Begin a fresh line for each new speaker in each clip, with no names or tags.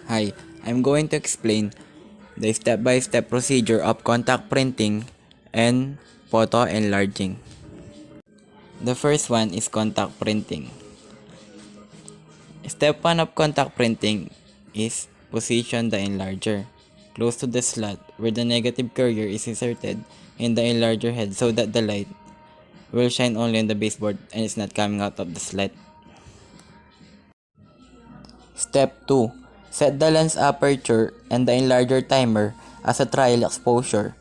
Hi, I'm going to explain the step-by-step procedure of contact printing and photo enlarging. The first one is contact printing. Step 1 of contact printing is position the enlarger close to the slot where the negative carrier is inserted in the enlarger head so that the light will shine only on the baseboard and is not coming out of the slot. Step 2. Set the lens aperture and the enlarger timer as a trial exposure.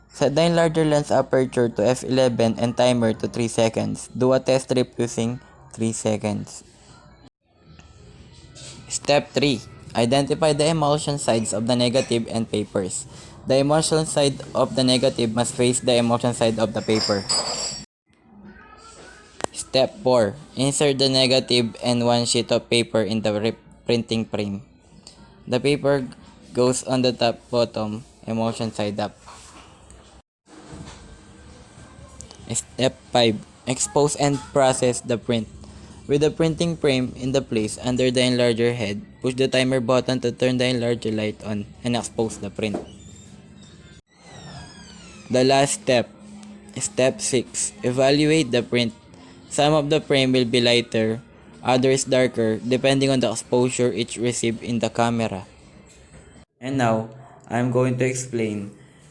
Set the enlarger lens aperture to f11 and timer to 3 seconds. Do a test strip using 3 seconds. Step 3. Identify the emulsion sides of the negative and papers. The emulsion side of the negative must face the emulsion side of the paper. Step 4. Insert the negative and one sheet of paper in the printing frame. The paper goes on the top bottom emulsion side up. Step 5. Expose and process the print. With the printing frame in the place under the enlarger head, push the timer button to turn the enlarger light on and expose the print. The last step, step 6. Evaluate the print. Some of the frame will be lighter, others darker, depending on the exposure each received in the camera. And now, I'm going to explain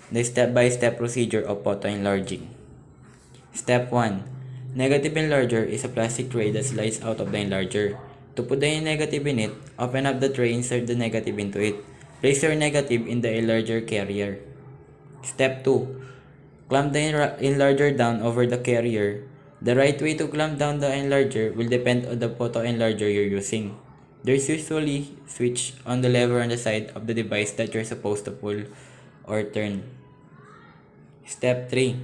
the step-by-step procedure of photo enlarging. Step 1. Negative enlarger is a plastic tray that slides out of the enlarger. To put the negative in it, open up the tray, insert the negative into it. Place your negative in the enlarger carrier. Step 2. Clamp the enlarger down over the carrier. The right way to clamp down the enlarger will depend on the photo enlarger you're using. There's usually a switch on the lever on the side of the device that you're supposed to pull or turn. Step 3.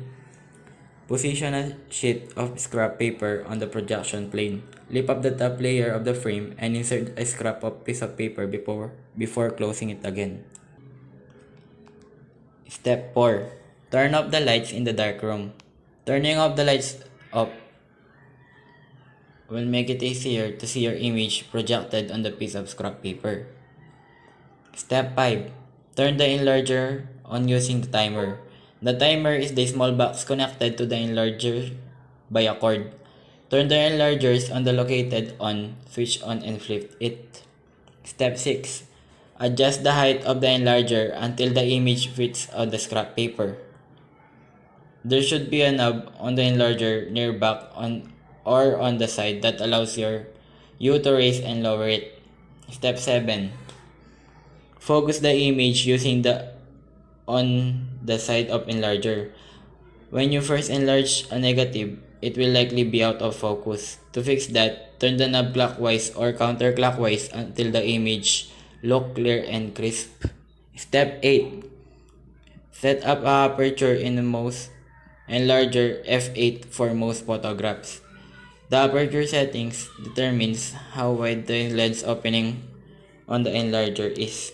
Position a sheet of scrap paper on the projection plane. Lift up the top layer of the frame and insert a scrap of piece of paper before closing it again. Step 4. Turn off the lights in the dark room. Turning off the lights off will make it easier to see your image projected on the piece of scrap paper. Step 5. Turn the enlarger on using the timer. The timer is the small box connected to the enlarger by a cord. Turn the enlargers on the located on, switch on and flip it. Step 6. Adjust the height of the enlarger until the image fits on the scrap paper. There should be a knob on the enlarger near back or on the side that allows you to raise and lower it. Step 7. Focus the image using on the side of enlarger. When you first enlarge a negative, it will likely be out of focus. To fix that, turn the knob clockwise or counterclockwise until the image look clear and crisp. Step 8. Set up a aperture in the most enlarger f8 for most photographs. The aperture settings determines how wide the lens opening on the enlarger is.